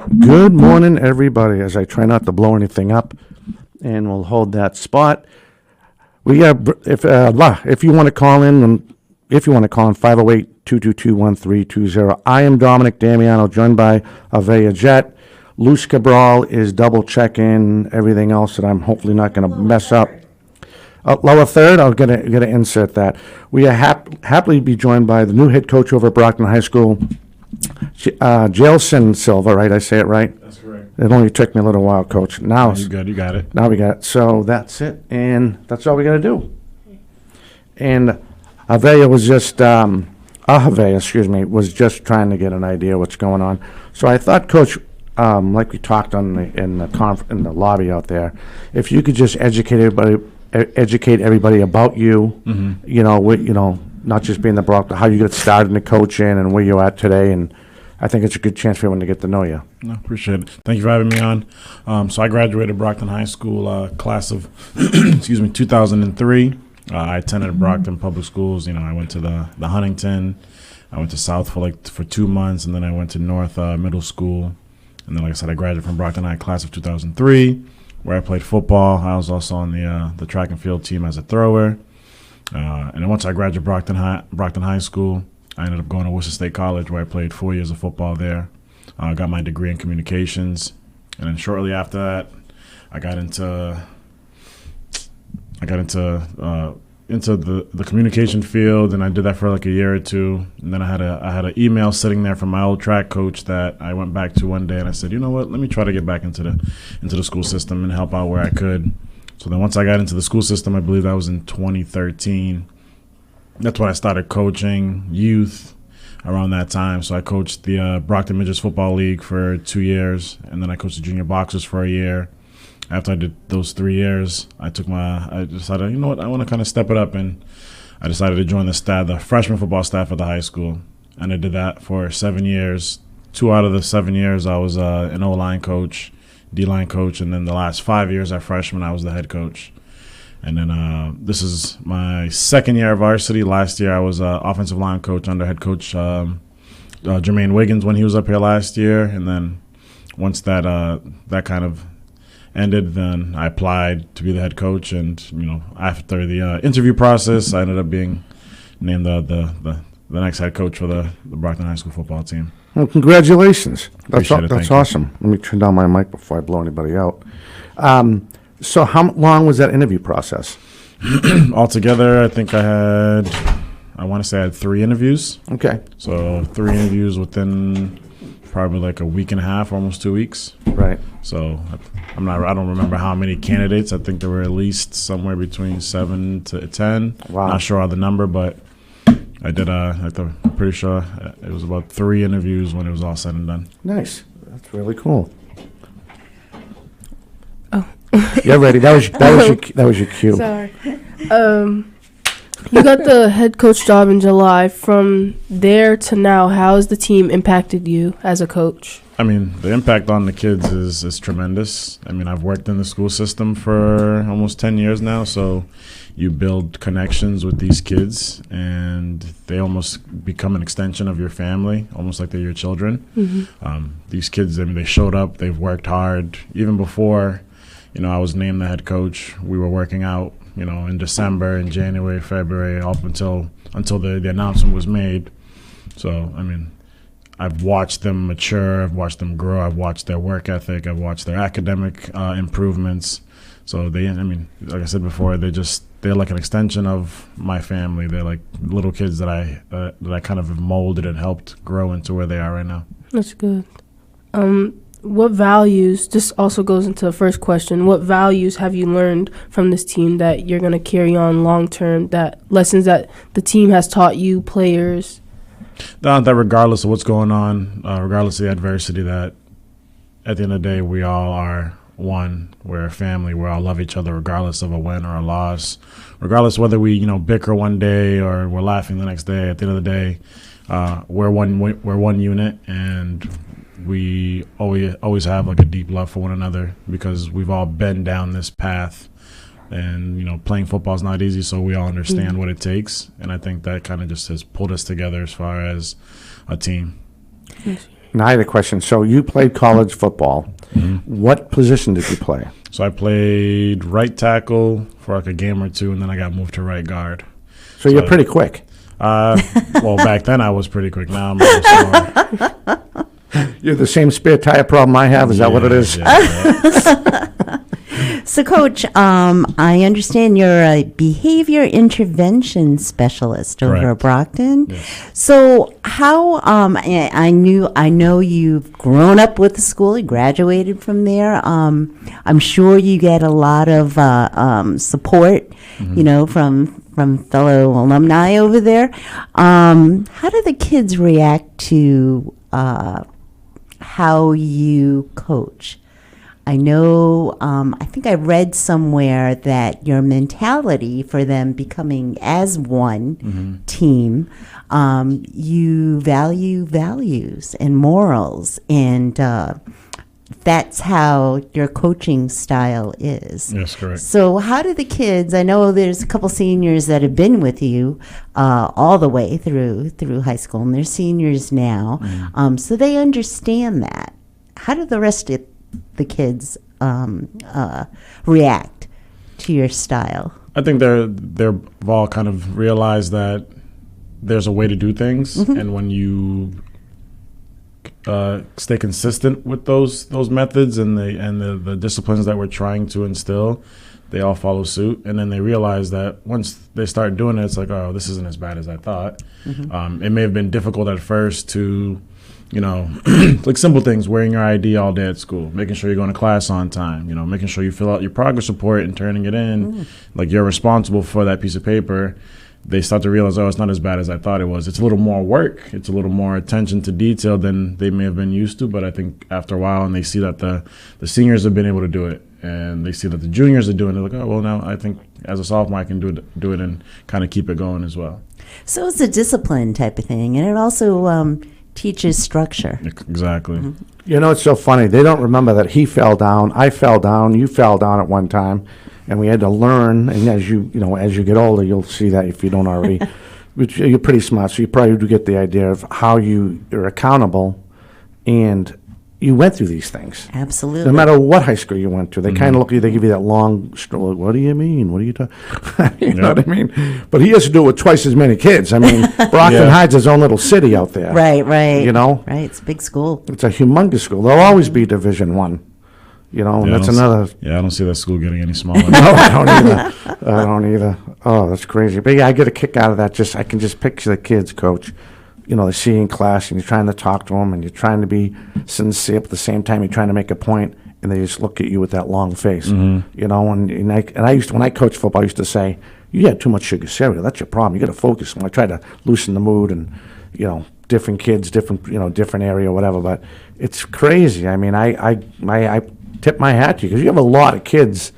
Good morning, everybody, as I try not to blow anything up, and we'll hold that spot. We have, if you want to call in, 508-222-1320. I am Dominic Damiano, joined by Avea Jet. Luce Cabral is double checking everything else that I'm hopefully not going to mess up. Lower third, I'll get to insert that. We are happily be joined by the new head coach over at Brockton High School, Jailson Silva, right? I say it right? That's correct. It only took me a little while, Coach. Now You got it. Now we got it. So that's it, and that's all we got to do. And Avea was just, was just trying to get an idea what's going on. So I thought, Coach, like we talked in the lobby out there, if you could just educate everybody about you, not just being the Brock, how you got started in the coaching and where you're at today, and I think it's a good chance for everyone to get to know you. No, appreciate it. Thank you for having me on. So I graduated Brockton High School class of 2003. I attended Brockton Public Schools. I went to the Huntington. I went to South for 2 months, and then I went to North Middle School. And then, like I said, I graduated from Brockton High class of 2003, where I played football. I was also on the track and field team as a thrower. And then once I graduated Brockton High School, I ended up going to Worcester State College, where I played 4 years of football there. I got my degree in communications, and then shortly after that, I got into the communication field, and I did that for like a year or two. And then I had an email sitting there from my old track coach that I went back to one day, and I said, you know what, let me try to get back into the school system and help out where I could. So then once I got into the school system, I believe that was in 2013. That's when I started coaching youth around that time. So I coached the Brockton Midgets Football League for 2 years, and then I coached the junior boxers for a year. After I did those 3 years, I decided, you know what, I want to kind of step it up, and I decided to join the freshman football staff at the high school. And I did that for 7 years. 2 out of the 7 years, I was an O-line coach, D-line coach, and then the last 5 years at freshman, I was the head coach. And then this is my second year of varsity. Last year, I was offensive line coach under head coach Jermaine Wiggins when he was up here last year. And then once that kind of ended, then I applied to be the head coach. And after the interview process, I ended up being named the next head coach for the Brockton High School football team. Well, congratulations. That's Thank awesome. Let me turn down my mic before I blow anybody out. So how long was that interview process? Altogether, I think I want to say I had 3 interviews. Okay. So 3 interviews within probably like a week and a half, almost 2 weeks. Right. So I don't remember how many candidates. I think there were at least somewhere between 7 to 10. Wow. Not sure on the number, but I did. I'm pretty sure it was about 3 interviews when it was all said and done. Nice. That's really cool. Oh. Yeah, ready. That was your cue. Sorry. You got the head coach job in July. From there to now, how has the team impacted you as a coach? I mean, the impact on the kids is tremendous. I mean, I've worked in the school system for almost 10 years now, so you build connections with these kids, and they almost become an extension of your family, almost like they're your children. Mm-hmm. These kids, I mean, they showed up, they've worked hard. Even before, I was named the head coach, we were working out, in December, in January, February, up until the announcement was made. So, I mean, I've watched them mature, I've watched them grow, I've watched their work ethic, I've watched their academic improvements. So like I said before, they're like an extension of my family. They're like little kids that I kind of have molded and helped grow into where they are right now. That's good. What values, this also goes into the first question, what values have you learned from this team that you're going to carry on long term, that lessons that the team has taught you, players? That regardless of what's going on, regardless of the adversity, that at the end of the day, we all are one. We're a family. We all love each other regardless of a win or a loss, regardless whether we, bicker one day or we're laughing the next day. At the end of the day, we're one unit, and we always have like a deep love for one another because we've all been down this path. And, playing football is not easy, so we all understand what it takes. And I think that kind of just has pulled us together as far as a team. Yes. Now I had a question. So you played college football. What position did you play? So I played right tackle for like a game or two, and then I got moved to right guard. So you're pretty quick. Well, back then I was pretty quick. Now I'm a little slower. You're the same spare tire problem I have. Is that what it is? Yeah. So, Coach, I understand you're a behavior intervention specialist over at Correct. Brockton. Yes. So, how I know you've grown up with the school. You graduated from there. I'm sure you get a lot of support, from fellow alumni over there. How do the kids react to how you coach? I know, I think I read somewhere that your mentality for them becoming as one team, you value values and morals, and that's how your coaching style is. Yes, correct. So how do the kids, I know there's a couple seniors that have been with you all the way through high school, and they're seniors now, so they understand that. How do the rest of the kids react to your style? I think they've all kind of realized that there's a way to do things, and when you stay consistent with those methods and the disciplines that we're trying to instill, they all follow suit. And then they realize that once they start doing it, it's like, oh, this isn't as bad as I thought. It may have been difficult at first to, like simple things, wearing your ID all day at school, making sure you're going to class on time, making sure you fill out your progress report and turning it in, like you're responsible for that piece of paper. They start to realize, oh, it's not as bad as I thought it was. It's a little more work. It's a little more attention to detail than they may have been used to. But I think after a while, and they see that the seniors have been able to do it, and they see that the juniors are doing it, they're like, oh, well, now I think as a sophomore I can do it and kind of keep it going as well. So it's a discipline type of thing, and it also teaches structure. Exactly. It's so funny. They don't remember that he fell down, I fell down, you fell down at one time, and we had to learn. And as you get older, you'll see that if you don't already. Which you're pretty smart, so you probably do get the idea of how you're accountable, and you went through these things. Absolutely. No matter what high school you went to, they kind of look at you, they give you that long, like, what do you mean? What are you talking? You know what I mean? But he has to do it with twice as many kids. I mean, Brockton Heights is his own little city out there. Right. Right, it's a big school. It's a humongous school. There'll always be Division I. And that's another. I don't see that school getting any smaller. No, I don't either. Oh, that's crazy. But yeah, I get a kick out of that. I can just picture the kids, Coach. They see you in class, and you're trying to talk to them, and you're trying to be sincere, but at the same time, you're trying to make a point, and they just look at you with that long face. And I used to, when I coached football, I used to say, you had too much sugar cereal. That's your problem. You got to focus. And I try to loosen the mood, and different kids, different area, whatever. But it's crazy. I mean, I tip my hat to you because you have a lot of kids.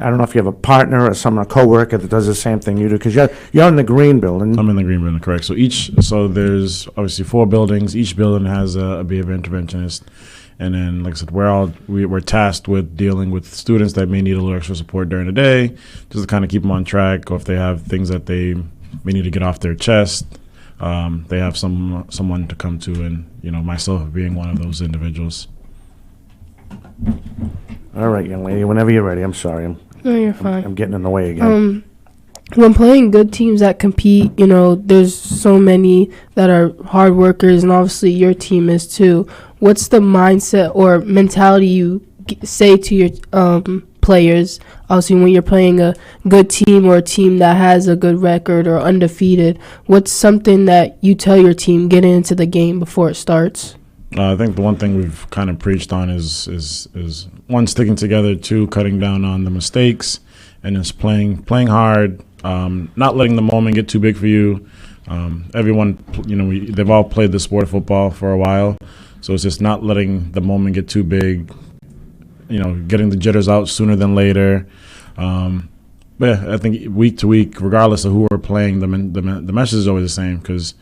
I don't know if you have a partner or a coworker that does the same thing you do, because you're in the green building. I'm in the green building, correct. So there's obviously 4 buildings. Each building has a behavior interventionist, and then, like I said, we're tasked with dealing with students that may need a little extra support during the day, just to kind of keep them on track, or if they have things that they may need to get off their chest. They have someone to come to, and myself being one of those individuals. All right, young lady, whenever you're ready. I'm sorry. No, you're fine. I'm getting in the way again. When playing good teams that compete, there's so many that are hard workers, and obviously your team is too. What's the mindset or mentality you say to your players, obviously when you're playing a good team or a team that has a good record or undefeated? What's something that you tell your team getting into the game before it starts? I think the one thing we've kind of preached on is one, sticking together, 2, cutting down on the mistakes, and just playing hard, not letting the moment get too big for you. Everyone, they've all played the sport of football for a while, so it's just not letting the moment get too big. Getting the jitters out sooner than later. But yeah, I think week to week, regardless of who we're playing, the message is always the same, because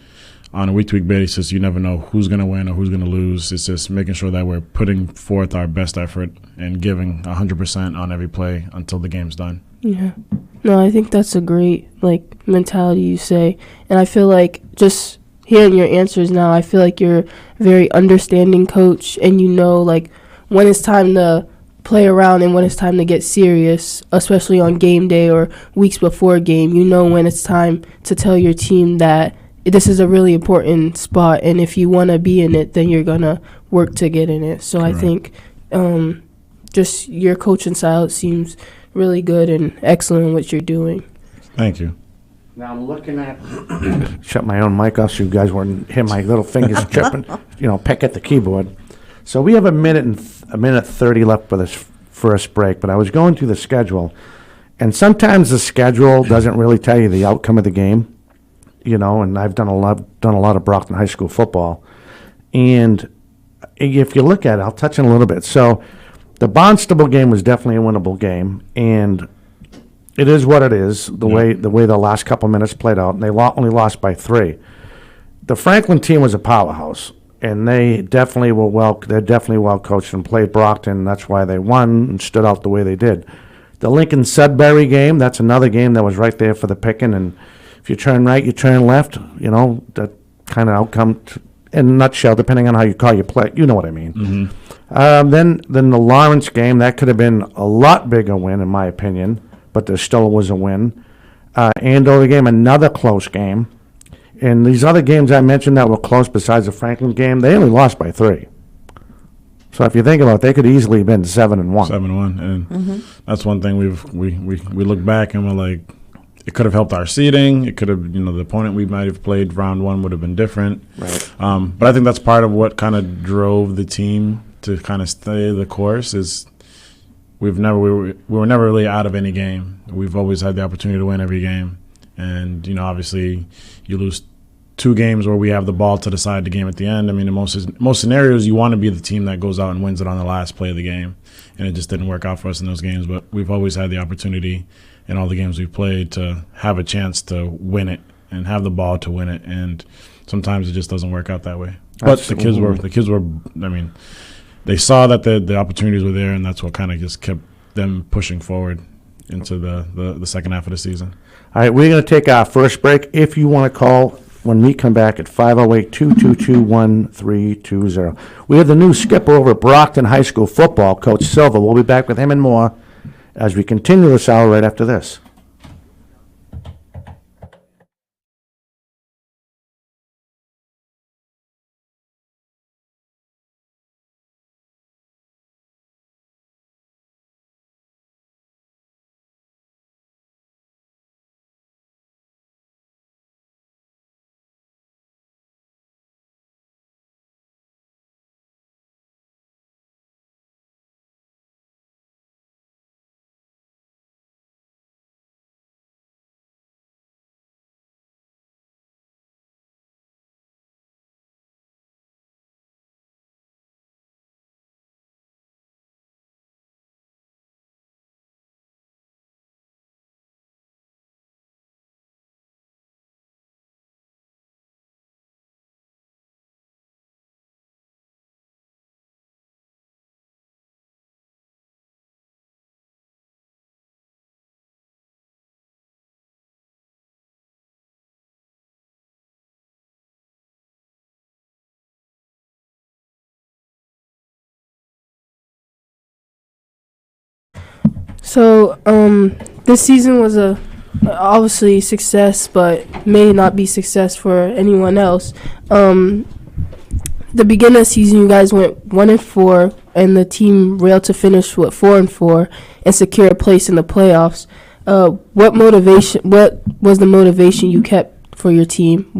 on a week-to-week basis, you never know who's going to win or who's going to lose. It's just making sure that we're putting forth our best effort and giving 100% on every play until the game's done. Yeah. No, I think that's a great mentality you say. And I feel like just hearing your answers now, I feel like you're a very understanding coach, and you know, like, when it's time to play around and when it's time to get serious, especially on game day or weeks before a game. You know when it's time to tell your team that this is a really important spot, and if you want to be in it, then you're going to work to get in it. So Correct. I think just your coaching style seems really good and excellent in what you're doing. Thank you. Now I'm looking at, shut my own mic off so you guys wouldn't hear my little fingers tripping, peck at the keyboard. So we have a minute 30 left for this first break, but I was going through the schedule, and sometimes the schedule doesn't really tell you the outcome of the game, and I've done a lot of Brockton High School football. And if you look at it, I'll touch on a little bit. So the Barnstable game was definitely a winnable game, and it is what it is, the way the last couple minutes played out, and they only lost by 3. The Franklin team was a powerhouse, and they definitely they're definitely well coached and played Brockton. That's why they won and stood out the way they did. The Lincoln Sudbury game, that's another game that was right there for the picking, and if you turn right, you turn left, that kind of outcome in a nutshell, depending on how you call your play, you know what I mean. Mm-hmm. Then the Lawrence game, that could have been a lot bigger win, in my opinion, but there still was a win. Andover game, another close game. And these other games I mentioned that were close besides the Franklin game, they only lost by 3. So if you think about it, they could easily have been 7-1. 7-1, and that's one thing we look back and we're like, it could have helped our seeding. It could have, the opponent we might have played round 1 would have been different. Right. But I think that's part of what kind of drove the team to kind of stay the course is we were never really out of any game. We've always had the opportunity to win every game. And, obviously you lose 2 games where we have the ball to decide the game at the end. I mean, in most scenarios, you want to be the team that goes out and wins it on the last play of the game. And it just didn't work out for us in those games. But we've always had the opportunity in all the games we've played to have a chance to win it and have the ball to win it. And sometimes it just doesn't work out that way. But the kids were, I mean, they saw that the opportunities were there, and that's what kind of just kept them pushing forward into the second half of the season. All right, we're going to take our first break. If you want to call when we come back at 508-222-1320. We have the new skipper over at Brockton High School football, Coach Silva. We'll be back with him and more as we continue this hour right after this. So, this season was obviously success, but may not be success for anyone else. The beginning of the season, you guys went 1-4, and the team railed to finish with 4-4 and secure a place in the playoffs. What was the motivation you kept for your team?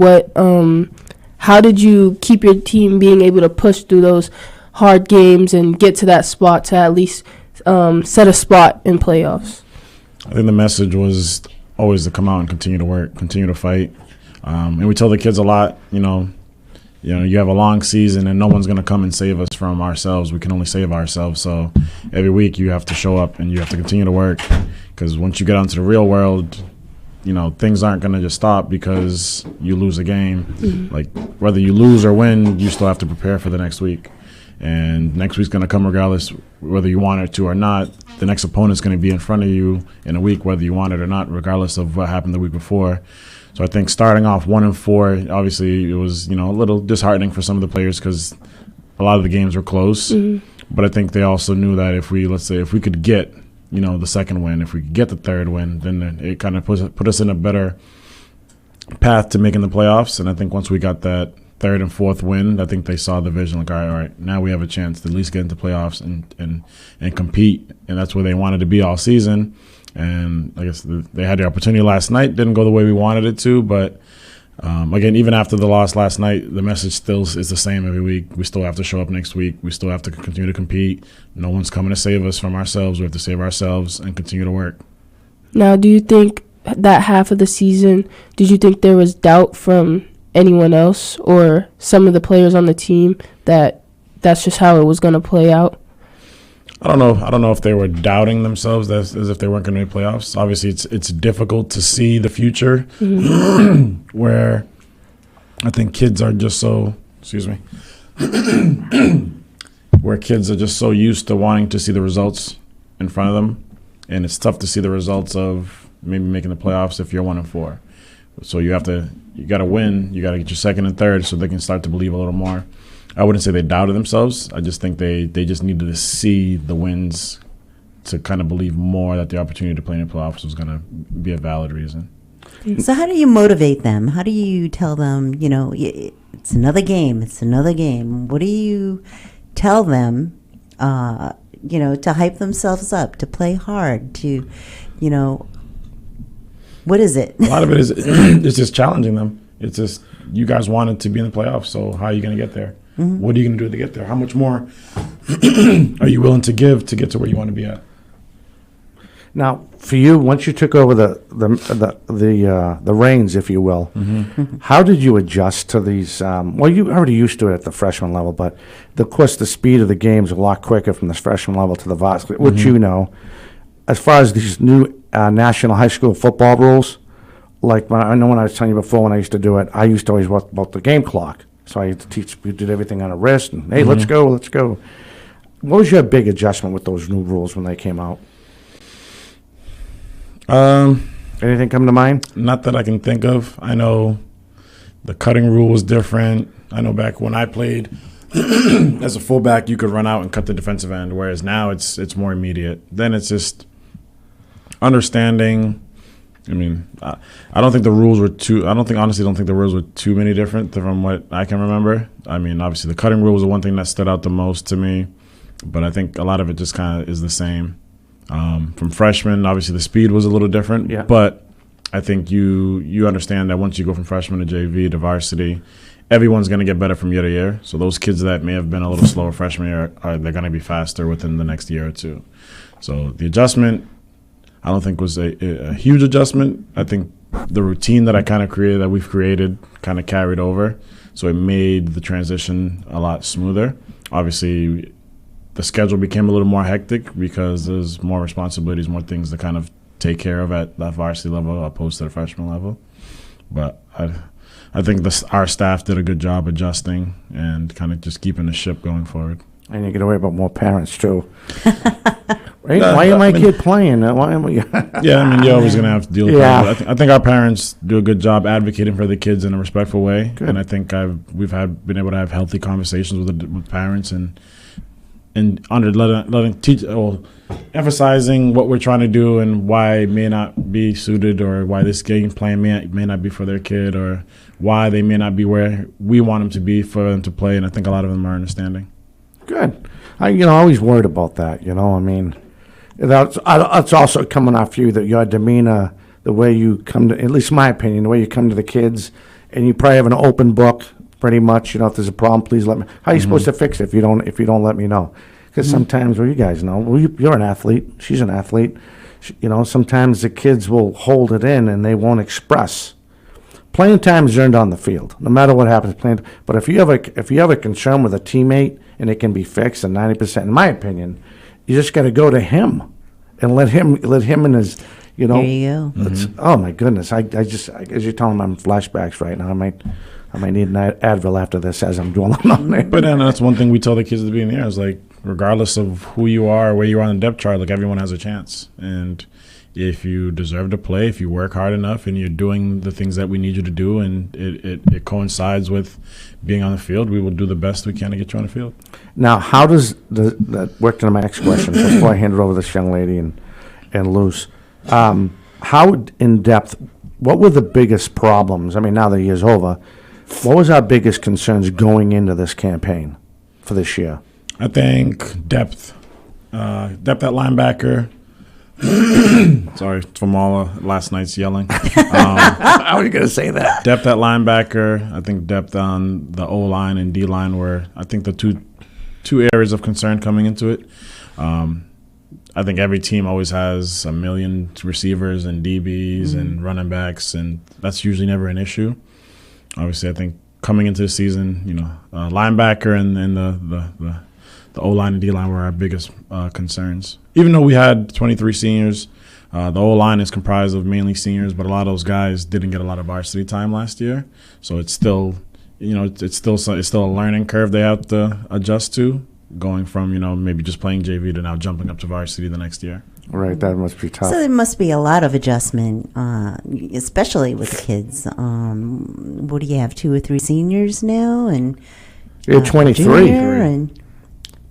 How did you keep your team being able to push through those hard games and get to that spot to at least set a spot in playoffs? I think the message was always to come out and continue to work, continue to fight. And we tell the kids a lot, you have a long season and no one's going to come and save us from ourselves. We can only save ourselves. So every week you have to show up and you have to continue to work, because once you get onto the real world, things aren't going to just stop because you lose a game. Mm-hmm. Like, whether you lose or win, you still have to prepare for the next week. And next week's going to come regardless, whether you want it to or not. The next opponent's going to be in front of you in a week, whether you want it or not, regardless of what happened the week before. So I think starting off 1-4, obviously it was, a little disheartening for some of the players because a lot of the games were close. But I think they also knew that if we could get, the second win, if we could get the third win, then it kind of put us in a better path to making the playoffs. And I think once we got that third and fourth win, I think they saw the vision like, all right, now we have a chance to at least get into playoffs and compete. And that's where they wanted to be all season. And I guess they had the opportunity last night. Didn't go the way we wanted it to. But, again, even after the loss last night, the message still is the same every week. We still have to show up next week. We still have to continue to compete. No one's coming to save us from ourselves. We have to save ourselves and continue to work. Now, do you think that half of the season, did you think there was doubt from anyone else or some of the players on the team that that's just how it was going to play out? I don't know if they were doubting themselves as if they weren't going to make playoffs. Obviously, it's difficult to see the future where I think kids are just so, where kids are just so used to wanting to see the results in front of them. And it's tough to see the results of maybe making the playoffs if you're 1-4. So you got to win. You got to get your second and third so they can start to believe a little more. I wouldn't say they doubted themselves. I just think they just needed to see the wins to kind of believe more that the opportunity to play in the playoffs was going to be a valid reason. So how do you motivate them? How do you tell them, it's another game, it's another game? What do you tell them, to hype themselves up, to play hard, to, what is it? A lot of it is it's just challenging them. It's just you guys wanted to be in the playoffs, so how are you going to get there? What are you going to do to get there? How much more are you willing to give to get to where you want to be at? Now, for you, once you took over the reins, if you will, how did you adjust to these? Well, you already used to it at the freshman level, but of course the speed of the game is a lot quicker from the freshman level to the varsity, which as far as these new national high school football rules, like I know when I was telling you before when I used to do it, I used to always work about the game clock. So I had to teach, we did everything on a wrist, and hey, let's go. What was your big adjustment with those new rules when they came out? Anything come to mind? Not that I can think of. I know the cutting rule was different. I know back when I played as a fullback, you could run out and cut the defensive end, whereas now it's more immediate. Then it's just understanding. I mean, I don't think the rules were honestly don't think the rules were too many different from what I can remember. I mean, obviously the cutting rule was the one thing that stood out the most to me, but I think a lot of it just kind of is the same. From freshman, obviously the speed was a little different, but I think you understand that once you go from freshman to JV to varsity, everyone's going to get better from year to year. So those kids that may have been a little slower freshman year, they're going to be faster within the next year or two. So the adjustment, I don't think was a huge adjustment. I think the routine that we've created kind of carried over. So it made the transition a lot smoother. Obviously, the schedule became a little more hectic because there's more responsibilities, more things to kind of take care of at that varsity level opposed to the freshman level. But I think our staff did a good job adjusting and kind of just keeping the ship going forward. And you get away about more parents, too. Right? Why am my kid playing? Why am we? Yeah, I mean, you're always going to have to deal with that. I think our parents do a good job advocating for the kids in a respectful way. Good. And I think we've been able to have healthy conversations with parents and emphasizing what we're trying to do and why it may not be suited or why this game plan may not be for their kid or why they may not be where we want them to be for them to play. And I think a lot of them are understanding. Good. I always worried about that, I mean, that's also coming off you, that your demeanor, the way you come to, at least my opinion, the way you come to the kids, and you probably have an open book, pretty much, if there's a problem, please let me. How are you supposed to fix it if you don't let me know? Because sometimes, you guys know, you're an athlete, she's an athlete, sometimes the kids will hold it in and they won't express. Playing time is earned on the field, no matter what happens. But if you have a concern with a teammate and it can be fixed, and 90%, in my opinion, you just got to go to him and let him in his, There you go. Oh my goodness! I just as you're telling me, I'm flashbacks right now. I might need an Advil after this as I'm dwelling on it. But then that's one thing we tell the kids at the beginning of the year is like, regardless of who you are or where you are on the depth chart, like everyone has a chance. And if you deserve to play, if you work hard enough and you're doing the things that we need you to do, and it coincides with being on the field, we will do the best we can to get you on the field. Now, how does that work to my next question before I hand it over to this young lady and Luce? How in depth, what were the biggest problems? I mean, now the year's over, what was our biggest concerns going into this campaign for this year? I think depth at linebacker. Sorry from all last night's yelling. How are you going to say that? Depth at linebacker. I think depth on the O-line and D-line were, I think, the two areas of concern coming into it. I think every team always has a million receivers and DBs and running backs, and that's usually never an issue. Obviously, I think coming into the season, linebacker and the O-line and D-line were our biggest concerns. Even though we had 23 seniors, the O-line is comprised of mainly seniors, but a lot of those guys didn't get a lot of varsity time last year. So it's still, it's still a learning curve they have to adjust to, going from, maybe just playing JV to now jumping up to varsity the next year. Right, that must be tough. So there must be a lot of adjustment, especially with kids. What do you have, 2 or 3 seniors now? And You're 23. junior and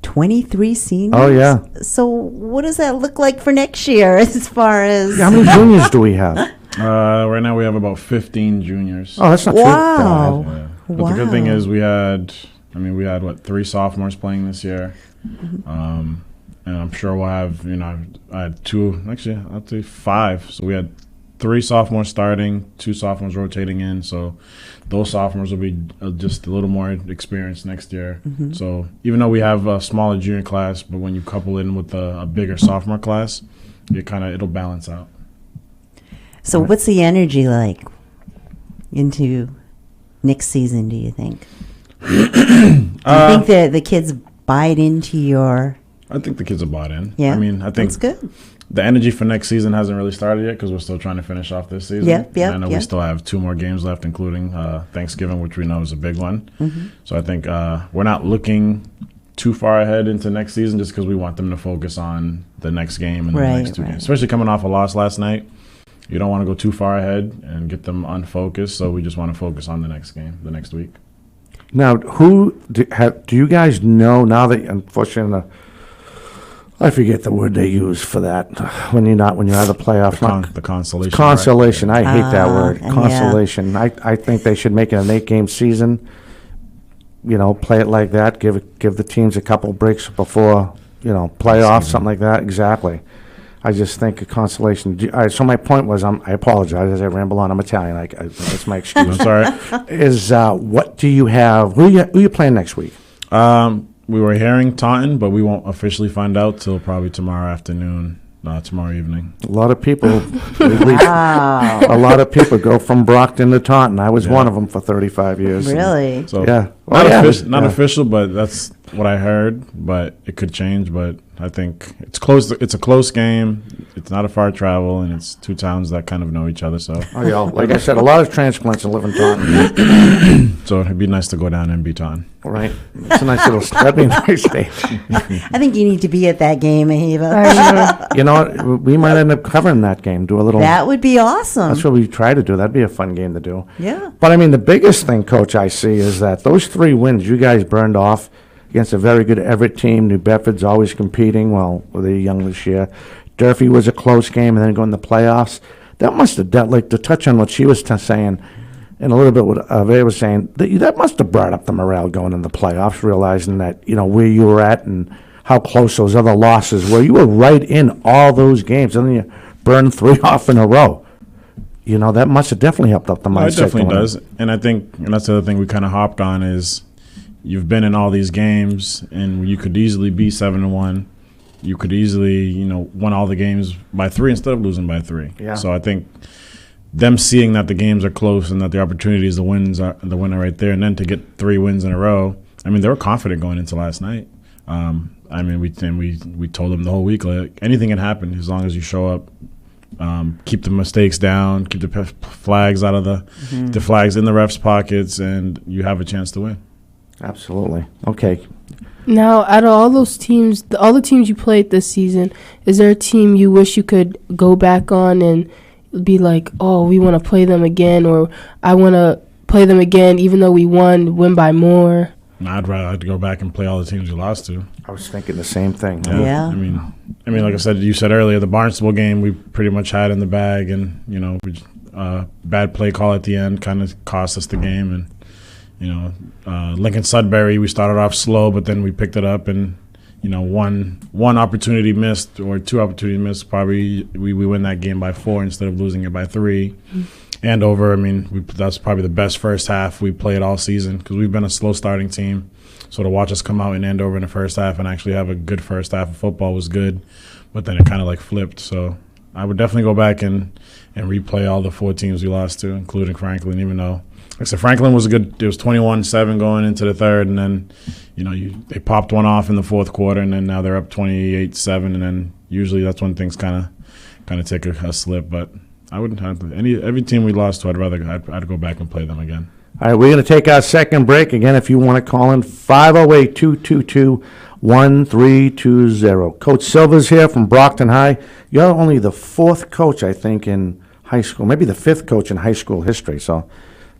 23 seniors? Oh, yeah. So what does that look like for next year as far as... How many juniors do we have? Right now we have about 15 juniors. Oh, that's not Wow. too bad. Yeah. But the good thing is we had 3 sophomores playing this year. And I'm sure we'll have, I had 2, actually, I'd say 5. So we had 3 sophomores starting, 2 sophomores rotating in. So those sophomores will be just a little more experienced next year. So even though we have a smaller junior class, but when you couple in with a bigger sophomore class, it'll balance out. So what's the energy like into next season, do you think? Do you think that the kids buy it into your... I think the kids are bought in. Yeah, I mean, I think that's good. the energy for next season hasn't really started yet because we're still trying to finish off this season. Yep, And I know we still have 2 more games left, including Thanksgiving, which we know is a big one. So I think we're not looking too far ahead into next season just because we want them to focus on the next game and the next 2 games. Especially coming off a loss last night. You don't want to go too far ahead and get them unfocused, so we just want to focus on the next game, the next week. Now, do you guys know, now that, unfortunately, I forget the word they use for that, when you have the playoffs. The consolation. Consolation. I hate that word. yeah. Consolation. I think they should make it an 8-game season. Play it like that. Give the teams a couple breaks before, playoffs, something like that. Exactly. I just think a consolation. So my point was, I apologize as I ramble on. I'm Italian. That's my excuse. I'm sorry. Is what do you have? Who you playing next week? We were hearing Taunton, but we won't officially find out till probably tomorrow afternoon, tomorrow evening. A lot of people. Wow. A lot of people go from Brockton to Taunton. I was one of them for 35 years. Really? So Yeah. not official, but that's what I heard. But it could change. But I think it's close. It's a close game. It's not a far travel, and it's 2 towns that kind of know each other. So, Oh, yeah. Like I said, a lot of transplants live in Taunton. so it'd be nice to go down and beat Taunton. Right. It's a nice little. That'd be a nice day. I think you need to be at that game, Ahiva. You know what? We might end up covering that game. Do a little. That would be awesome. That's what we try to do. That'd be a fun game to do. Yeah. But I mean, the biggest thing, Coach, I see is that those 3 wins you guys burned off against a very good Everett team. New Bedford's always competing. Well, they're young this year. Durfee was a close game, and then going to the playoffs. That must have done, like, to touch on what she was saying, and a little bit what Ava was saying, that must have brought up the morale going in the playoffs, realizing that, where you were at and how close those other losses were. You were right in all those games, and then you burned 3 off in a row. That must have definitely helped up the mindset. It definitely going in. does. And I think that's the other thing we kind of hopped on is you've been in all these games, and you could easily be 7-1. You could easily, win all the games by 3 instead of losing by 3. Yeah. So I think them seeing that the games are close and that the opportunities, the winner right there, and then to get 3 wins in a row. I mean, they were confident going into last night. We told them the whole week, like, anything can happen as long as you show up. Keep the mistakes down, keep the flags out of the flags in the refs' pockets, and you have a chance to win. Absolutely. Okay. Now, out of all those teams, all the teams you played this season, is there a team you wish you could go back on and be like, oh, we want to play them again, or I want to play them again even though we win by more? I'd go back and play all the teams we lost to. I was thinking the same thing. Yeah. I mean, like I said, you said earlier, the Barnstable game we pretty much had in the bag, and bad play call at the end kind of cost us the game, and Lincoln Sudbury, we started off slow, but then we picked it up, and one opportunity missed or two opportunities missed, probably we win that game by 4 instead of losing it by 3. Andover, I mean, that's probably the best first half we played all season because we've been a slow starting team. So to watch us come out in Andover in the first half and actually have a good first half of football was good, but then it kind of like flipped. So I would definitely go back and replay all the 4 teams we lost to, including Franklin, even though, like I said, Franklin was it was 21-7 going into the third, and then, they popped one off in the fourth quarter, and then now they're up 28-7, and then usually that's when things kind of take a slip, but I wouldn't have every team we lost to. I'd go back and play them again. All right, we're going to take our second break. Again, if you want to call in, 508-222-1320. Coach Silver's here from Brockton High. You're only the 4th coach, I think, in high school, maybe the 5th coach in high school history. So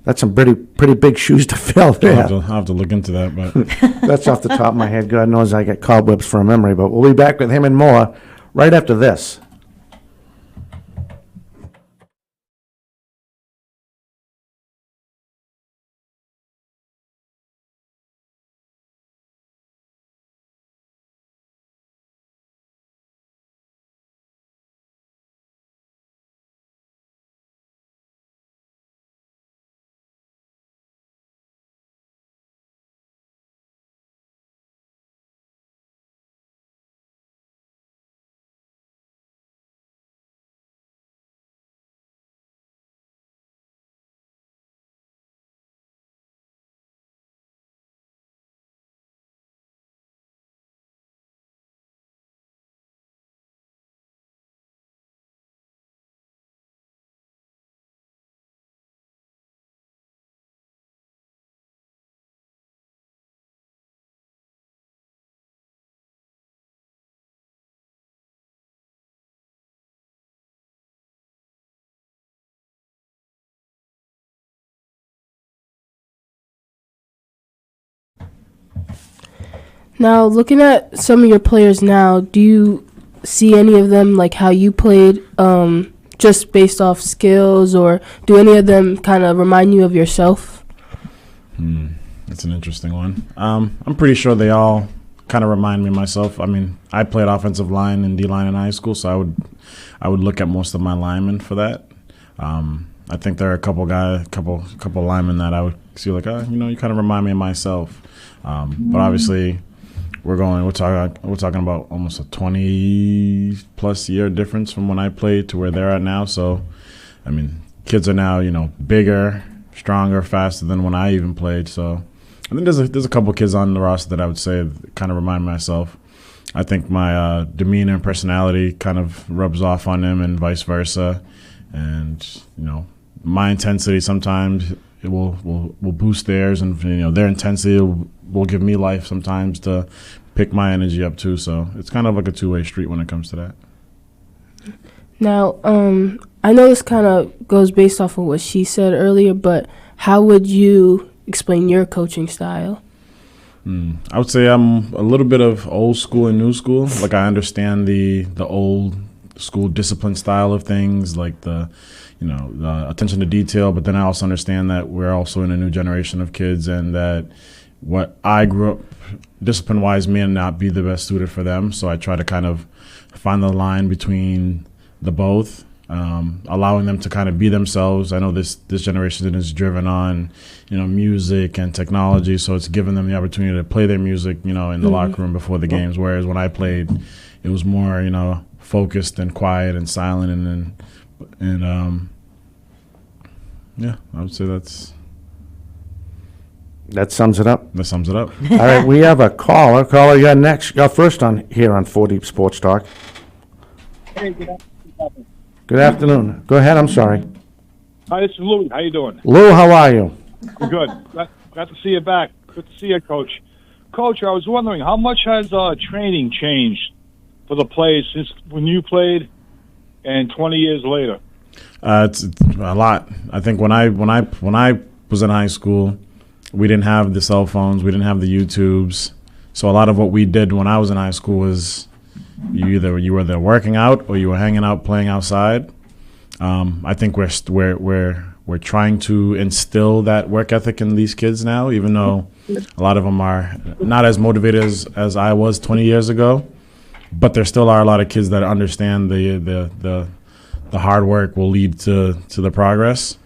that's some pretty big shoes to fill there. I'll have to look into that. But That's off the top of my head. God knows I get cobwebs from memory. But we'll be back with him and more right after this. Now, looking at some of your players now, do you see any of them like how you played, just based off skills, or do any of them kind of remind you of yourself? That's an interesting one. I'm pretty sure they all kind of remind me of myself. I mean, I played offensive line and D-line in high school, so I would look at most of my linemen for that. I think there are a couple linemen that I would see like, you kind of remind me of myself. But obviously, we're talking about almost a 20+ year difference from when I played to where they're at now. So, I mean, kids are now bigger, stronger, faster than when I even played. So, I think there's a couple kids on the roster that I would say kind of remind myself. I think my demeanor and personality kind of rubs off on them, and vice versa. And my intensity sometimes it will boost theirs, and their intensity will give me life sometimes to pick my energy up too. So it's kind of like a two-way street when it comes to that. Now, I know this kind of goes based off of what she said earlier, but how would you explain your coaching style? I would say I'm a little bit of old school and new school. Like, I understand the old school discipline style of things, like the attention to detail, but then I also understand that we're also in a new generation of kids, and that what I grew up discipline-wise may not be the best suited for them. So I try to kind of find the line between the both, allowing them to kind of be themselves. I know this generation is driven on, music and technology, so it's giving them the opportunity to play their music, in the locker room before the games. Whereas when I played, it was more, focused and quiet and silent, and I would say That sums it up. that sums it up. All right, we have a caller. Caller, you're next. You're first on here on 4 Deep Sports Talk. Hey, good afternoon. Good afternoon. Go ahead. I'm sorry. Hi, this is Louie. How you doing? Lou, how are you? I'm good. Glad to see you back. Good to see you, Coach. Coach, I was wondering, how much has training changed for the players since when you played and 20 years later? It's a lot. I think when I was in high school, we didn't have the cell phones, we didn't have the YouTubes. So a lot of what we did when I was in high school was you were there working out or you were hanging out playing outside. I think we're trying to instill that work ethic in these kids now, even though a lot of them are not as motivated as I was 20 years ago. But there still are a lot of kids that understand the hard work will lead to the progress.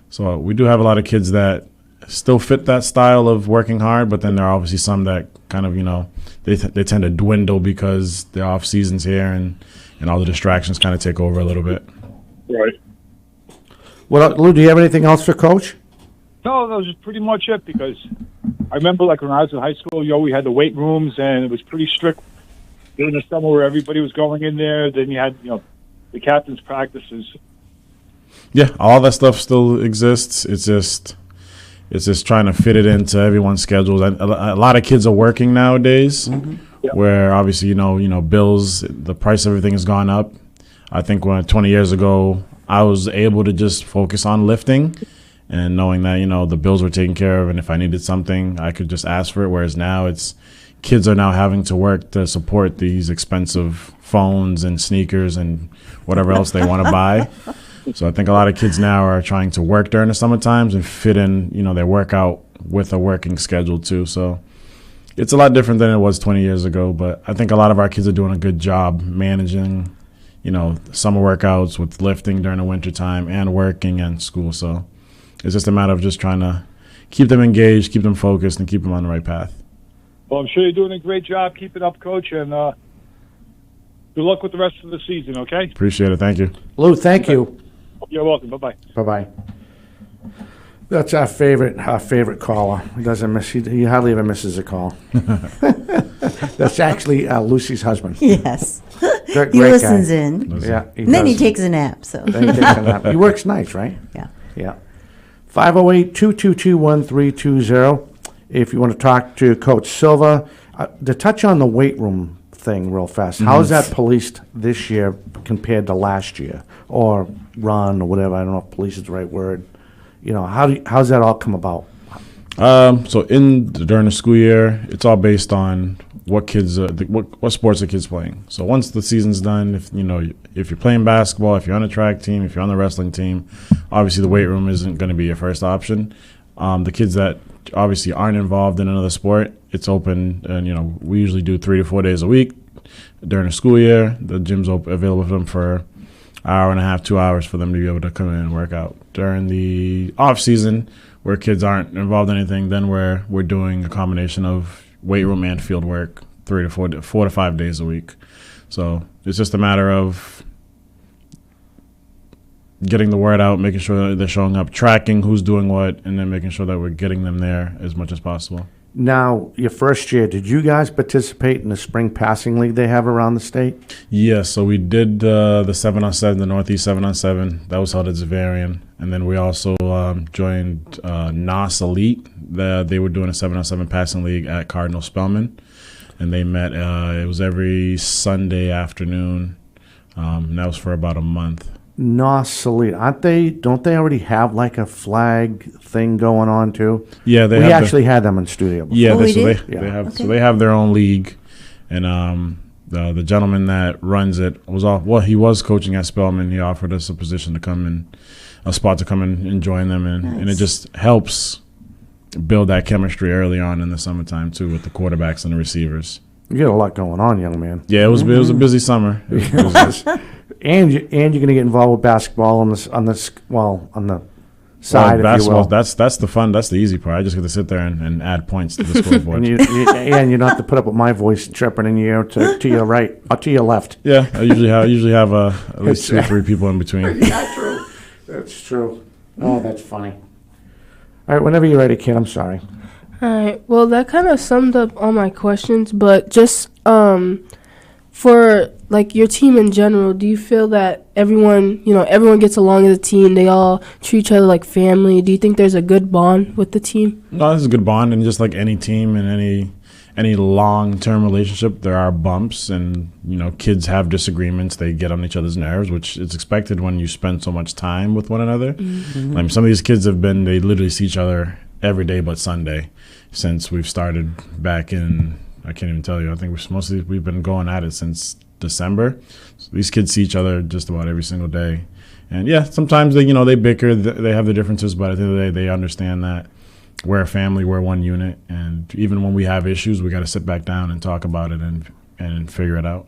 So we do have a lot of kids that still fit that style of working hard, but then there are obviously some that kind of, they tend to dwindle because the off season's here and all the distractions kind of take over a little bit. Right. Well, Lou, do you have anything else for Coach? No, that was pretty much it, because I remember, like, when I was in high school, we had the weight rooms, and it was pretty strict during the summer where everybody was going in there. Then you had, the captain's practices. Yeah, all that stuff still exists. It's just trying to fit it into everyone's schedules. A lot of kids are working nowadays, where obviously bills, the price of everything has gone up. I think when 20 years ago, I was able to just focus on lifting and knowing that the bills were taken care of, and if I needed something, I could just ask for it. Whereas now, kids are now having to work to support these expensive phones and sneakers and whatever else they want to buy. So I think a lot of kids now are trying to work during the summer times and fit in, their workout with a working schedule too. So it's a lot different than it was 20 years ago. But I think a lot of our kids are doing a good job managing, summer workouts with lifting during the winter time and working and school. So it's just a matter of just trying to keep them engaged, keep them focused, and keep them on the right path. Well, I'm sure you're doing a great job. Keep it up, Coach, and good luck with the rest of the season, okay? Appreciate it. Thank you. Lou, thank you. You're welcome. Bye-bye. Bye-bye. That's our favorite caller. He doesn't miss. He hardly ever misses a call. That's actually Lucy's husband. Yes. Great He listens guy. in. Yeah. And then he does. takes a nap, so. Then he takes a nap. He works nights, right? Yeah. Yeah. 508-222-1320. If you want to talk to Coach Silva, to touch on the weight room thing real fast. How is that policed this year compared to last year, or run, or whatever? I don't know if police is the right word. How's that all come about? So during the school year, it's all based on what kids, what sports are kids playing. So once the season's done, if you're playing basketball, if you're on a track team, if you're on the wrestling team, obviously the weight room isn't going to be your first option. The kids that obviously aren't involved in another sport, it's open, and we usually do 3 to 4 days a week during the school year. The gym's available for them for an hour and a half, 2 hours for them to be able to come in and work out. During the off season, where kids aren't involved in anything, then we're doing a combination of weight room and field work 4 to 5 days a week. So it's just a matter of getting the word out, making sure that they're showing up, tracking who's doing what, and then making sure that we're getting them there as much as possible. Now, your first year, did you guys participate in the spring passing league they have around the state? Yes, so we did the 7-on-7, the Northeast 7-on-7. That was held at Zavarian. And then we also joined NOS Elite. They were doing a 7-on-7 passing league at Cardinal Spellman. And they met, it was every Sunday afternoon. And that was for about a month. NOS Elite, don't they already have like a flag thing going on too? Yeah, we actually had them in studio before. Yeah, Oh, we did? they have their own league, and the gentleman that runs it he was coaching at Spelman. He offered us a spot to come in and join them, and it just helps build that chemistry early on in the summertime too with the quarterbacks and the receivers. You got a lot going on, young man. Yeah, it was a busy summer. And you're going to get involved with basketball on the side, basketball, if you will. that's the fun. That's the easy part. I just get to sit there and add points to the scoreboard. And you don't have to put up with my voice chirping in your ear to your right or to your left. Yeah, I usually have at least 2 or 3 people in between. That's true. That's true. Oh, that's funny. All right, whenever you're ready, kid. I'm sorry. All right. Well, that kind of summed up all my questions, but just for like your team in general, do you feel that everyone gets along as a team? They all treat each other like family. Do you think there's a good bond with the team? No, this is a good bond, and just like any team and any long-term relationship, there are bumps, and kids have disagreements. They get on each other's nerves, which is expected when you spend so much time with one another. Mm-hmm. Like some of these kids they literally see each other every day but Sunday since we've started back in, I can't even tell you, I think we've been going at it since December. So these kids see each other just about every single day. And yeah, sometimes they bicker, they have their differences, but at the end of the day, they understand that we're a family, we're one unit, and even when we have issues, we got to sit back down and talk about it and figure it out.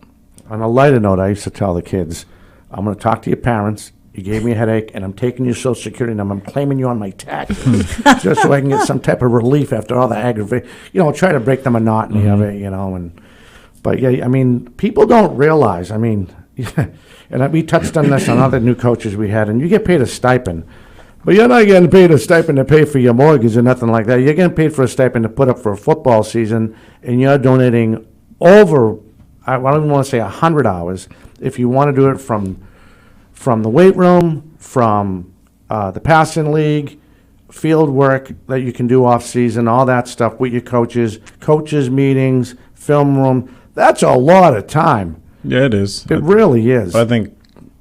On a lighter note, I used to tell the kids, I'm going to talk to your parents. You gave me a headache, and I'm taking your Social Security number. I'm claiming you on my taxes just so I can get some type of relief after all the aggravation. Try to break the monotony of it, But, yeah, I mean, people don't realize, and we touched on this on other new coaches we had, and you get paid a stipend. But you're not getting paid a stipend to pay for your mortgage or nothing like that. You're getting paid for a stipend to put up for a football season, and you're donating over, I don't even want to say 100 hours, if you want to do it from the weight room, from the passing league, field work that you can do off season, all that stuff with your coaches meetings, film room. That's a lot of time. Yeah, it is. It really is. But I think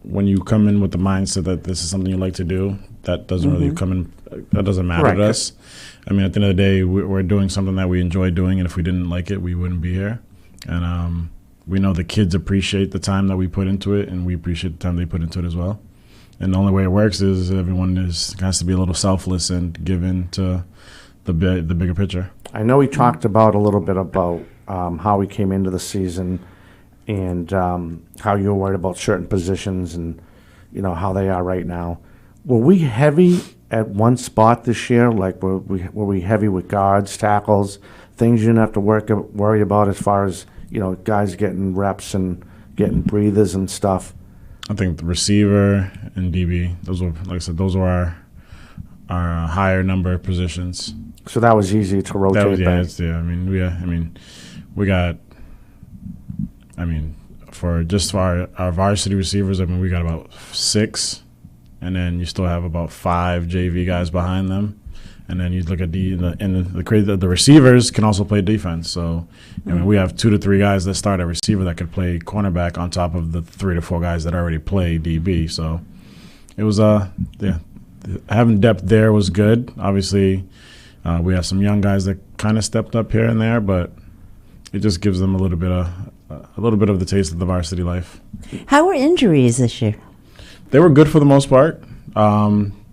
when you come in with the mindset that this is something you like to do, that doesn't really come in. That doesn't matter to us. I mean, at the end of the day, we're doing something that we enjoy doing, and if we didn't like it, we wouldn't be here. And we know the kids appreciate the time that we put into it, and we appreciate the time they put into it as well. And the only way it works is everyone has to be a little selfless and give in to the bigger picture. I know we talked about a little bit about how we came into the season and how you were worried about certain positions and how they are right now. Were we heavy at one spot this year? Like were we heavy with guards, tackles, things you didn't have to worry about as far as guys getting reps and getting breathers and stuff? I think the receiver and DB, those were, like I said, those were our higher number of positions. So that was easy to rotate back. For our varsity receivers, we got about 6, and then you still have about 5 JV guys behind them. And then you look at the receivers can also play defense. So we have 2 to 3 guys that start at receiver that could play cornerback on top of the 3 to 4 guys that already play DB. So it was having depth there was good. Obviously, we have some young guys that kind of stepped up here and there, but it just gives them a little bit of the taste of the varsity life. How were injuries this year? They were good for the most part.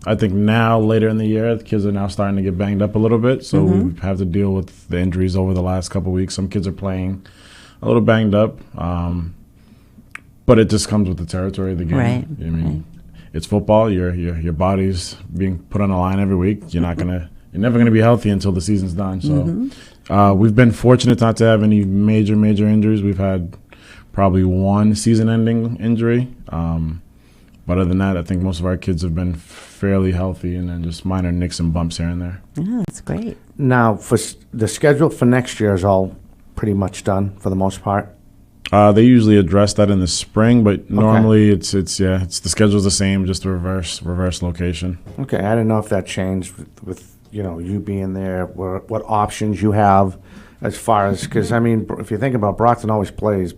I think now, later in the year, the kids are now starting to get banged up a little bit, so we have to deal with the injuries over the last couple of weeks. Some kids are playing a little banged up, but it just comes with the territory of the game. Right. It's football. Your body's being put on the line every week. You're never gonna be healthy until the season's done. So we've been fortunate not to have any major injuries. We've had probably one season-ending injury. But other than that, I think most of our kids have been fairly healthy, and then just minor nicks and bumps here and there. Yeah, that's great. Now, for the schedule for next year is all pretty much done for the most part? They usually address that in the spring, but normally it's the schedule's the same, just a reverse location. Okay, I didn't know if that changed with you being there, what options you have as far as, because if you think about Brockton always plays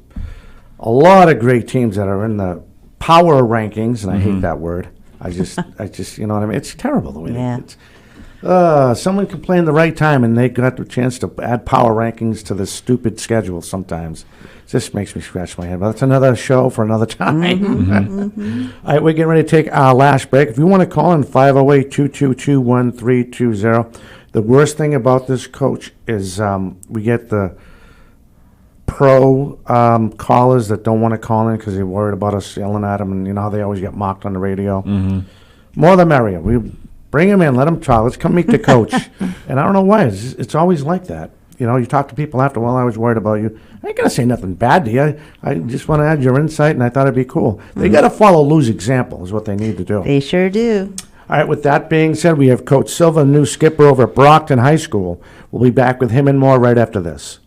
a lot of great teams that are in the power rankings, and I hate that word. I just, you know what I mean? It's terrible the way it's. Someone can play in the right time, and they got the chance to add power rankings to this stupid schedule sometimes. It just makes me scratch my head. But that's another show for another time. All right, we're getting ready to take our last break. If you want to call in, 508-222-1320. The worst thing about this, Coach, is we get the pro callers that don't want to call in because they're worried about us yelling at them, and you know how they always get mocked on the radio. More the merrier. We bring them in, let them talk. Let's come meet the coach. And I don't know why. It's always like that. You talk to people after, well, I was worried about you. I ain't going to say nothing bad to you. I just want to add your insight, and I thought it'd be cool. They got to follow Lou's example is what they need to do. They sure do. All right, with that being said, we have Coach Silva, new skipper over at Brockton High School. We'll be back with him and more right after this.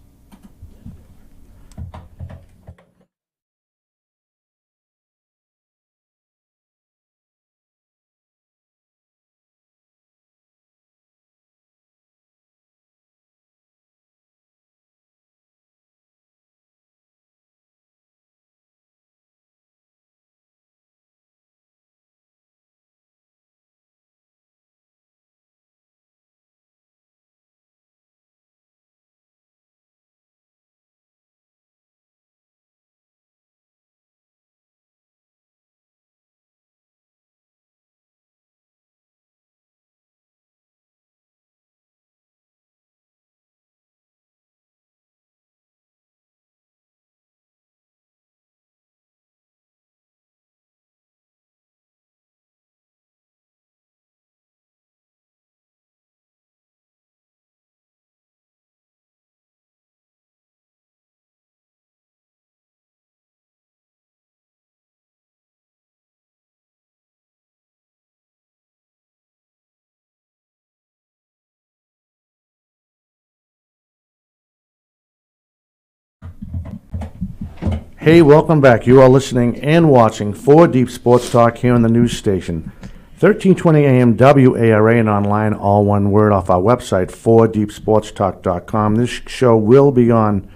Hey, welcome back. You are listening and watching 4 Deep Sports Talk here on the news station. 1320 AM WARA and online, all one word, off our website, 4deepsportstalk.com. This show will be on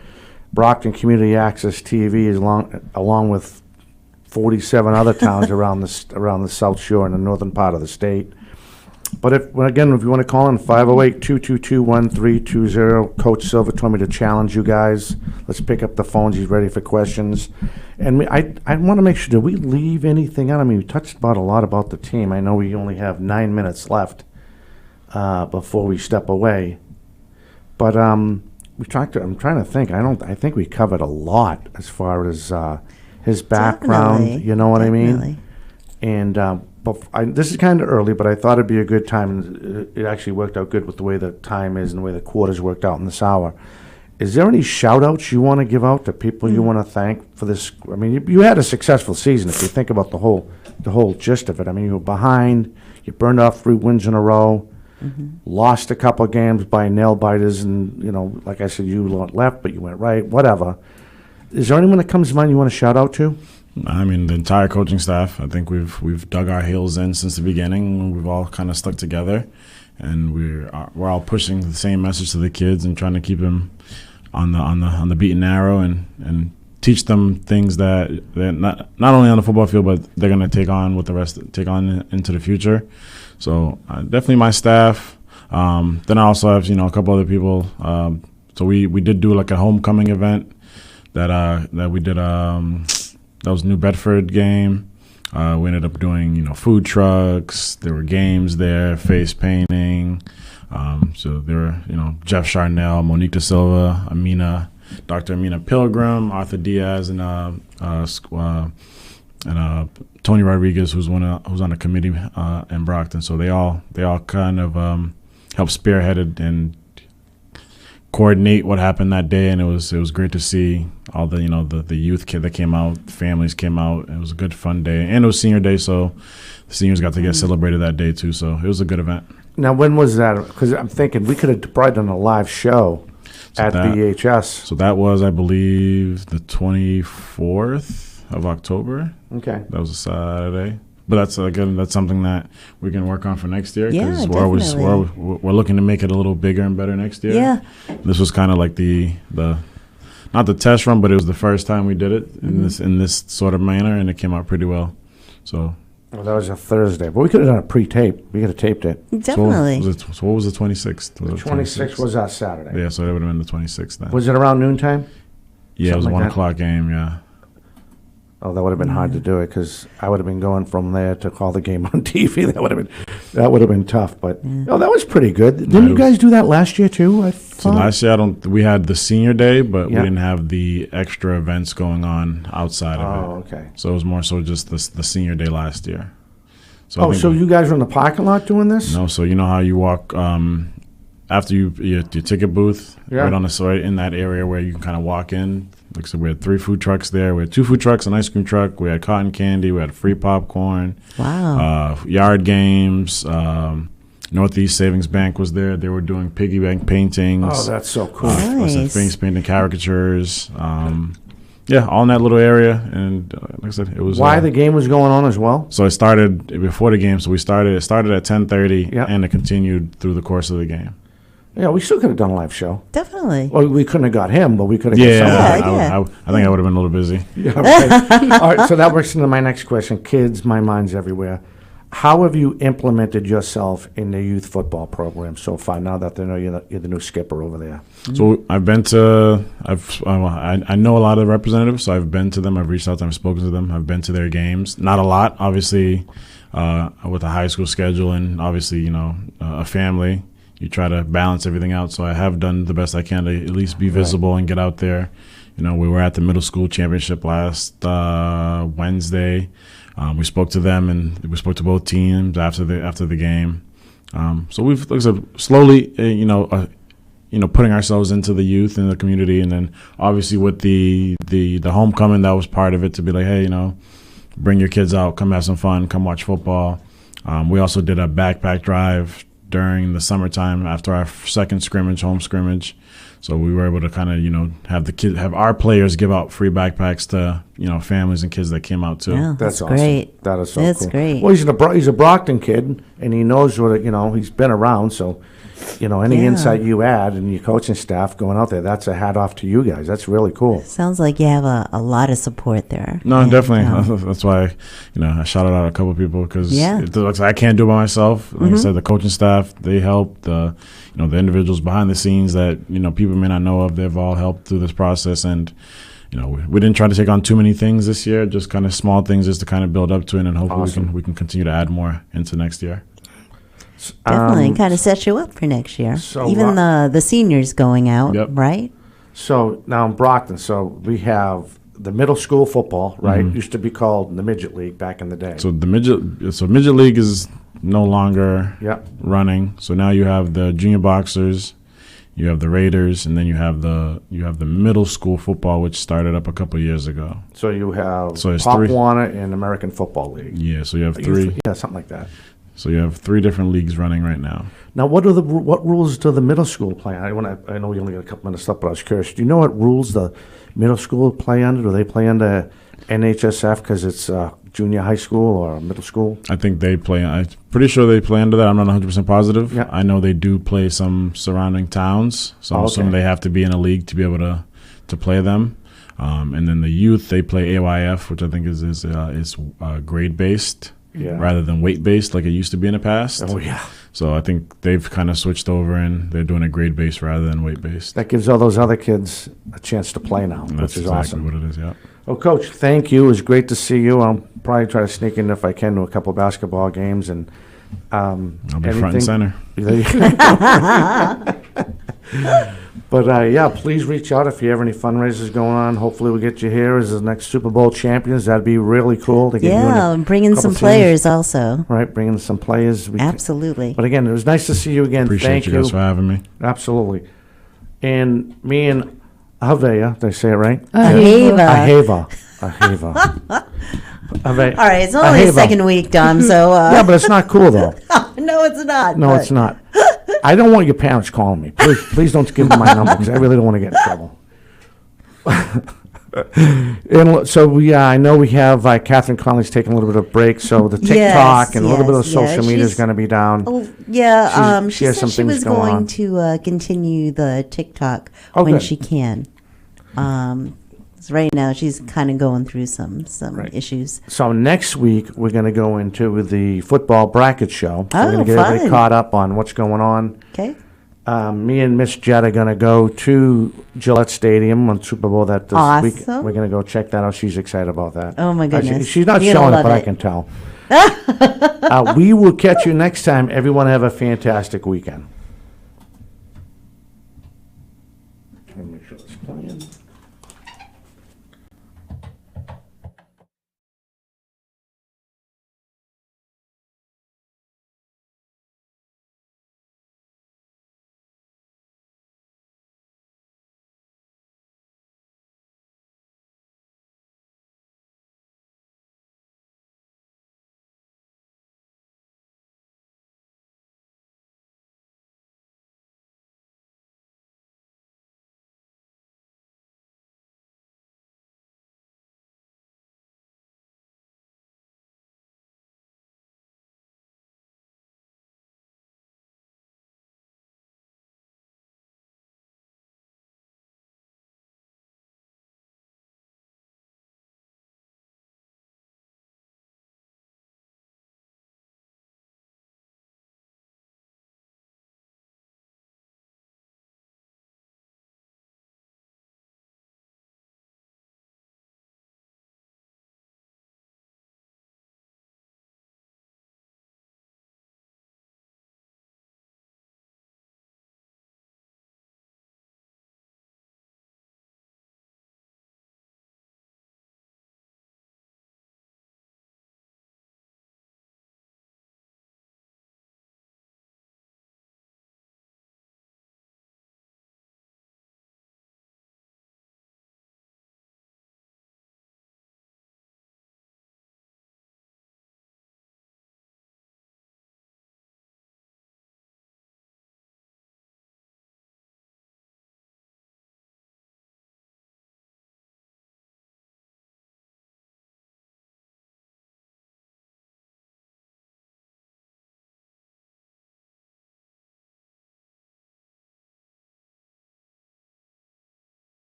Brockton Community Access TV along with 47 other towns around the South Shore and the northern part of the state. But if you want to call in, 508-222-1320. Coach Silver told me to challenge you guys. Let's pick up the phones. He's ready for questions. And I want to make sure, did we leave anything out? I mean, we touched a lot about the team. I know we only have 9 minutes left before we step away. But I'm trying to think. I think we covered a lot as far as his background. Definitely. You know what I mean? Definitely. And this is kind of early, but I thought it'd be a good time. It actually worked out good with the way the time is and the way the quarters worked out in this hour. Is there any shout-outs you want to give out to people you want to thank for this? I mean, you had a successful season if you think about the whole gist of it. I mean, you were behind, you burned off 3 wins in a row, lost a couple of games by nail-biters, and, like I said, you left, but you went right, whatever. Is there anyone that comes to mind you want to shout out to? I mean, the entire coaching staff. I think we've dug our heels in since the beginning. We've all kind of stuck together, and we're all pushing the same message to the kids and trying to keep them on the beaten and narrow and teach them things that they're not only on the football field, but they're going to take on into the future. So definitely my staff. Then I also have a couple other people. So we did do like a homecoming event that we did. That was New Bedford game. We ended up doing, food trucks. There were games there, face painting. So there were, Jeff Charnell, Monique Da Silva, Dr. Amina Pilgrim, Arthur Diaz, and Tony Rodriguez, who's on the committee in Brockton. So they all kind of helped spearhead it and coordinate what happened that day, and it was great to see all the the youth kid that came out, the families came out. It was a good fun day, and it was senior day, so the seniors got to get celebrated that day too. So it was a good event. Now, when was that? Because I'm thinking we could have probably done a live show at BHS. So that was, I believe, the 24th of October. Okay, that was a Saturday. But that's something that we can work on for next year, Yeah, because definitely. we're looking to make it a little bigger and better next year. Yeah. This was kind of like the not the test run, but it was the first time we did it in this sort of manner, and it came out pretty well. So. Well, that was a Thursday, but we could have done a pre-tape. We could have taped it. Definitely. So what was the 26th? The 26th was that Saturday. Yeah, so that would have been the 26th then. Was it around noontime? Yeah, it was a Something like 1 o'clock game, yeah. Oh, that would have been hard to do it because I would have been going from there to call the game on TV. That would have been tough. But that was pretty good. Didn't you guys do that last year too? So last year we had the senior day, but we didn't have the extra events going on outside of it. Oh, okay. So it was more so just the senior day last year. So So you guys were in the parking lot doing this? No, so you know how you walk after your ticket booth, right in that area where you can kind of walk in. Like I said, we had 3 food trucks there. We had 2 food trucks, an ice cream truck. We had cotton candy. We had free popcorn. Wow. Yard games. Northeast Savings Bank was there. They were doing piggy bank paintings. Oh, that's so cool. Nice. Face painting caricatures. All in that little area. And like I said, it was. Why the game was going on as well? So it started before the game. So it started at 10:30, Yeah. and it continued through the course of the game. Yeah, we still could have done a live show. Definitely. Well, we couldn't have got him, but we could have got someone. Yeah. I think I would have been a little busy. Yeah, okay. All right, so that works into my next question. Kids, my mind's everywhere. How have you implemented yourself in the youth football program so far? Now that they know you're the new skipper over there. So I know a lot of the representatives, so I've been to them. I've reached out to them, I've spoken to them. I've been to their games. Not a lot, obviously, with a high school schedule and obviously, a family. You try to balance everything out. So I have done the best I can to at least be visible and get out there. We were at the middle school championship last Wednesday. We spoke to them, and we spoke to both teams after the game. So we've, like I said, slowly, putting ourselves into the youth and the community, and then obviously with the homecoming, that was part of it, to be like, hey, bring your kids out, come have some fun, come watch football. We also did a backpack drive during the summertime after our second scrimmage, home scrimmage. So we were able to kind of, have our players give out free backpacks to, families and kids that came out too. Yeah, That's that's awesome. great. That is so That's cool. great. Well, he's a Brockton kid, and he knows what he's been around. So, any Yeah. insight you add and your coaching staff going out there, that's a hat off to you guys. That's really cool. Sounds like you have a lot of support there. No, And, definitely. That's why, I shouted out a couple of people because Yeah. I can't do it by myself. Like I said, the coaching staff, they helped. The individuals behind the scenes that, people may not know of, they've all helped through this process. And, we didn't try to take on too many things this year, just kind of small things just to kind of build up to it. And hopefully Awesome. we can continue to add more into next year. Definitely kind of sets you up for next year. so, Even the seniors going out, Yep. right? So now in Brockton, so we have the middle school football, right? Mm-hmm. Used to be called the midget league back in the day. So midget league is no longer Yep. running. So now you have the junior boxers, you have the Raiders, and then you have the middle school football, which started up a couple years ago. So you have So it's Pop three. Warner and American Football League. Yeah, so you have three. Yeah, something like that. So you have three different leagues running right now. Now, what rules do the middle school play? I know we only got a couple minutes left, but I was curious. Do you know what rules the middle school play under? Do they play under NHSF because it's junior high school or middle school? I think they play. I'm pretty sure they play under that. I'm not 100% positive. Yeah. I know they do play some surrounding towns. So I'm Oh, assuming okay. they have to be in a league to be able to play them. And then the youth, they play AYF, which I think is grade based. Yeah. Rather than weight based like it used to be in the past. Oh, yeah. So I think they've kind of switched over and they're doing a grade based rather than weight based. That gives all those other kids a chance to play now, That's which is exactly awesome. what it is. Yeah. Well, Coach, thank you. It was great to see you. I'll probably try to sneak in if I can to a couple basketball games. And I'll be front and center. But, yeah, please reach out if you have any fundraisers going on. Hopefully we'll get you here as the next Super Bowl champions. That'd be really cool to get you in Yeah, a bring in couple some teams. players also. Right, bring in some players. Absolutely. But again, it was nice to see you again. Appreciate Thank you guys for having me. Absolutely. And me and Avea, did I say it right? Aheva. Aheva. All right, it's only the Aheva. second week, Dom, so... Yeah, but it's not cool, though. no, it's not. No, but- it's not. I don't want your parents calling me. Please don't give them my number because I really don't want to get in trouble. And so I know we have Catherine Conley's taking a little bit of break, so the TikTok Yes, and a little bit of yes, social media is she's- going to be down. Oh, yeah, She she has said some she things was going going on. to continue the TikTok Oh, when good. she can. 'Cause right now she's kind of going through some Right. issues. So next week we're going to go into the football bracket show. So we're going Oh, to get everybody fun. caught up on what's going on. Okay? Me and Miss Jett are going to go to Gillette Stadium on Super Bowl this week. Awesome. We're going to go check that out. She's excited about that. Oh, my goodness. She's not You're gonna showing it, love but I it. can tell. We will catch you next time. Everyone have a fantastic weekend. Let me make sure it's playing.